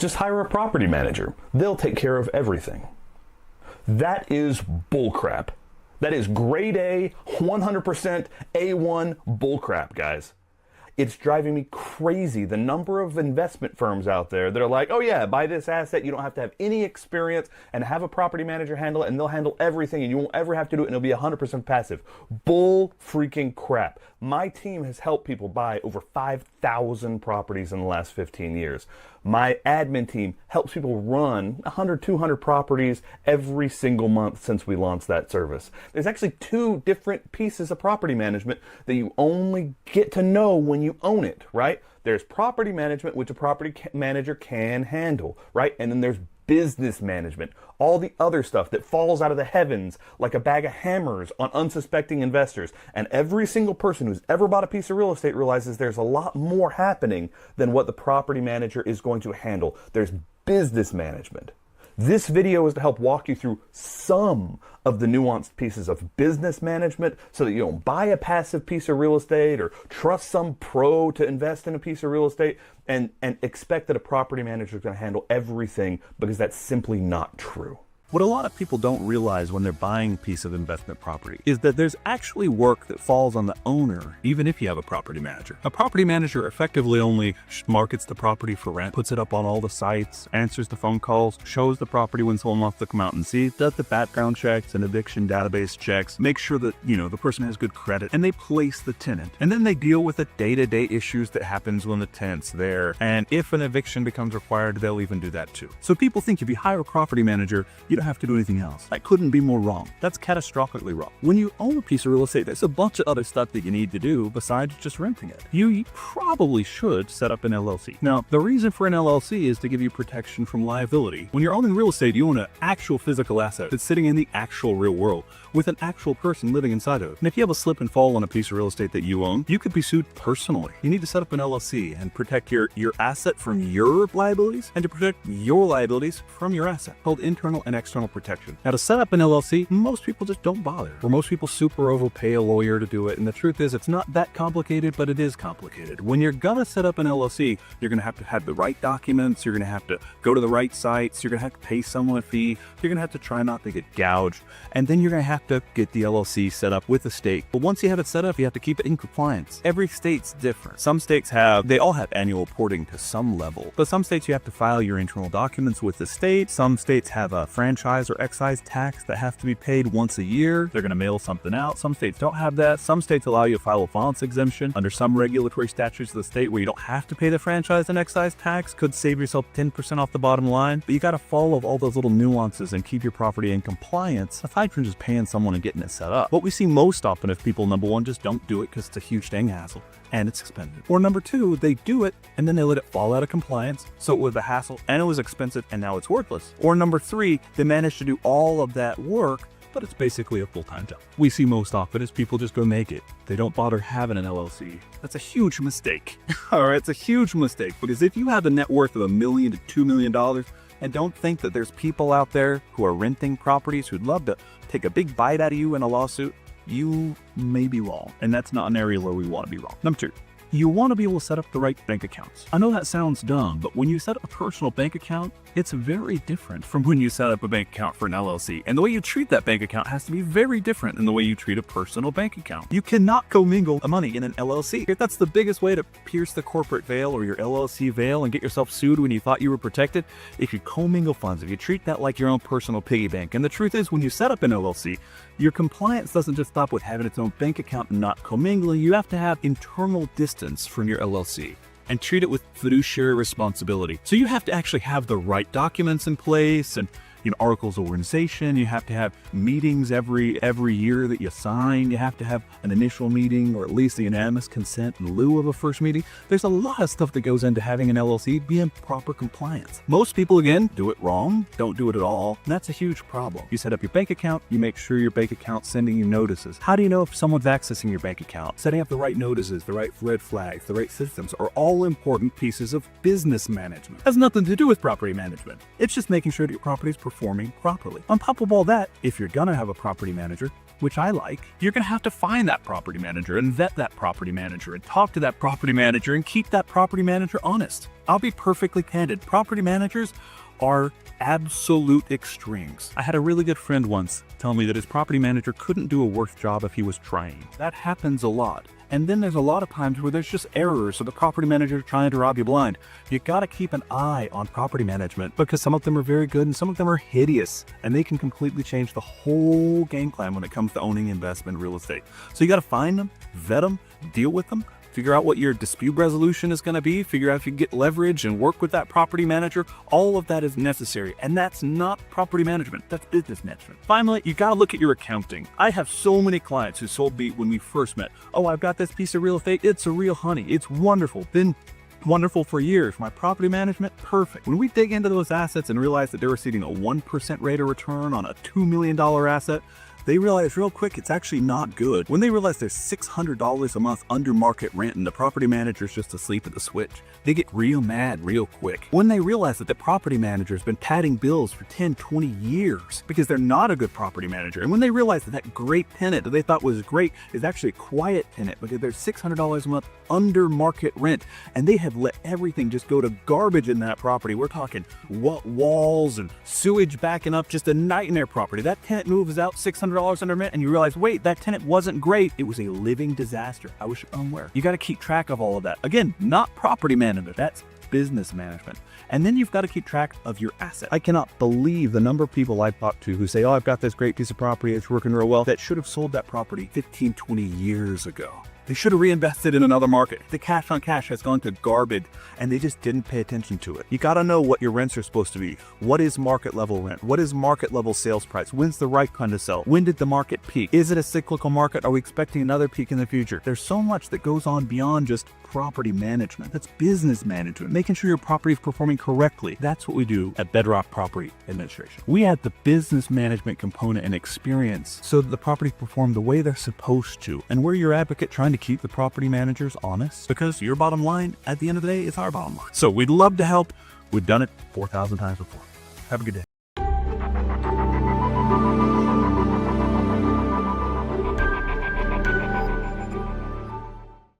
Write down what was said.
Just hire a property manager. They'll take care of everything. That is bullcrap. That is grade A, 100% A1 bullcrap, guys. It's driving me crazy, the number of investment firms out there that are like, oh yeah, buy this asset, you don't have to have any experience, and have a property manager handle it, and they'll handle everything, and you won't ever have to do it, and it'll be 100% passive. Bull freaking crap. My team has helped people buy over 5,000 properties in the last 15 years. My admin team helps people run 100, 200 properties every single month since we launched that service. There's actually two different pieces of property management that you only get to know when you own it, right? There's property management, which a property manager can handle, right? And then there's business management, all the other stuff that falls out of the heavens like a bag of hammers on unsuspecting investors. And every single person who's ever bought a piece of real estate realizes there's a lot more happening than what the property manager is going to handle. There's business management. This video is to help walk you through some of the nuanced pieces of business management so that you don't buy a passive piece of real estate or trust some pro to invest in a piece of real estate and expect that a property manager is going to handle everything, because that's simply not true. What a lot of people don't realize when they're buying a piece of investment property is that there's actually work that falls on the owner, even if you have a property manager. A property manager effectively only markets the property for rent, puts it up on all the sites, answers the phone calls, shows the property when someone wants to come out and see, does the background checks and eviction database checks, make sure that, the person has good credit, and they place the tenant. And then they deal with the day-to-day issues that happens when the tenant's there. And if an eviction becomes required, they'll even do that too. So people think if you hire a property manager, you don't have to do anything else. That couldn't be more wrong. That's catastrophically wrong. When you own a piece of real estate, there's a bunch of other stuff that you need to do besides just renting it. You probably should set up an LLC. Now, the reason for an LLC is to give you protection from liability. When you're owning real estate, you own an actual physical asset that's sitting in the actual real world with an actual person living inside of it. And if you have a slip and fall on a piece of real estate that you own, you could be sued personally. You need to set up an LLC and protect your asset from your liabilities and to protect your liabilities from your asset, called internal and external protection. Now, to set up an LLC, most people just don't bother, or most people super overpay a lawyer to do it. And the truth is, it's not that complicated, but it is complicated. When you're gonna set up an LLC, you're gonna have to have the right documents, you're gonna have to go to the right sites, you're gonna have to pay someone a fee, you're gonna have to try not to get gouged, and then you're gonna have to get the LLC set up with the state. But once you have it set up, you have to keep it in compliance. Every state's different. Some states they all have annual reporting to some level, but some states you have to file your internal documents with the state. Some states have a franchise or excise tax that have to be paid once a year. They're gonna mail something out. Some states don't have that. Some states allow you to file a fonts exemption under some regulatory statutes of the state where you don't have to pay the franchise and excise tax. Could save yourself 10% off the bottom line, but you gotta follow all those little nuances and keep your property in compliance aside from just paying someone and getting it set up. What we see most often is people, number one, just don't do it because it's a huge dang hassle and it's expensive. Or number two, they do it and then they let it fall out of compliance, so it was a hassle and it was expensive and now it's worthless. Or number three, they managed to do all of that work, but it's basically a full-time job. We see most often is people just go make it. They don't bother having an LLC. That's a huge mistake. All right, it's a huge mistake, because if you have a net worth of $1 million to $2 million and don't think that there's people out there who are renting properties who'd love to take a big bite out of you in a lawsuit, you may be wrong. And that's not an area where we want to be wrong. Number two, you want to be able to set up the right bank accounts. I know that sounds dumb, but when you set up a personal bank account, it's very different from when you set up a bank account for an LLC. And the way you treat that bank account has to be very different than the way you treat a personal bank account. You cannot commingle the money in an LLC. That's the biggest way to pierce the corporate veil or your LLC veil and get yourself sued when you thought you were protected. If you commingle funds, if you treat that like your own personal piggy bank. And the truth is, when you set up an LLC, your compliance doesn't just stop with having its own bank account and not commingling. You have to have internal distance from your LLC and treat it with fiduciary responsibility. So you have to actually have the right documents in place and articles of organization. You have to have meetings every year that you sign. You have to have an initial meeting or at least the unanimous consent in lieu of a first meeting. There's a lot of stuff that goes into having an LLC be in proper compliance. Most people, again, do it wrong, don't do it at all, and that's a huge problem. You set up your bank account, you make sure your bank account's sending you notices. How do you know if someone's accessing your bank account? Setting up the right notices, the right red flags, the right systems are all important pieces of business management. It has nothing to do with property management. It's just making sure that your property is performing properly. On top of all that, if you're gonna have a property manager, which I like, you're going to have to find that property manager and vet that property manager and talk to that property manager and keep that property manager honest. I'll be perfectly candid. Property managers are absolute extremes. I had a really good friend once tell me that his property manager couldn't do a worse job if he was trying. That happens a lot. And then there's a lot of times where there's just errors, so the property manager is trying to rob you blind. You gotta keep an eye on property management because some of them are very good and some of them are hideous, and they can completely change the whole game plan when it comes to owning investment real estate. So you gotta find them, vet them, deal with them, figure out what your dispute resolution is going to be, figure out if you can get leverage and work with that property manager. All of that is necessary, and that's not property management, that's business management. Finally, you got to look at your accounting. I have so many clients who sold me when we first met. Oh, I've got this piece of real estate, it's a real honey, it's wonderful, been wonderful for years. My property management, perfect. When we dig into those assets and realize that they're receiving a 1% rate of return on a $2 million asset, they realize real quick it's actually not good. When they realize there's $600 a month under market rent and the property manager's just asleep at the switch, they get real mad real quick. When they realize that the property manager's been padding bills for 10, 20 years because they're not a good property manager. And when they realize that that great tenant that they thought was great is actually a quiet tenant because there's $600 a month under market rent and they have let everything just go to garbage in that property. We're talking walls and sewage backing up, just a nightmare property. That tenant moves out $600 under rent and you realize, wait, that tenant wasn't great. It was a living disaster. I was unaware. You got to keep track of all of that. Again, not property management. That's business management. And then you've got to keep track of your asset. I cannot believe the number of people I've talked to who say, oh, I've got this great piece of property, it's working real well, that should have sold that property 15, 20 years ago. They should have reinvested in another market. The cash on cash has gone to garbage and they just didn't pay attention to it. You got to know what your rents are supposed to be. What is market level rent? What is market level sales price? When's the right time to sell? When did the market peak? Is it a cyclical market? Are we expecting another peak in the future? There's so much that goes on beyond just property management. That's business management, making sure your property is performing correctly. That's what we do at Bedrock Property Administration. We add the business management component and experience so that the properties perform the way they're supposed to. And we're your advocate trying to keep the property managers honest because your bottom line at the end of the day is our bottom line. So we'd love to help. We've done it 4,000 times before. Have a good day.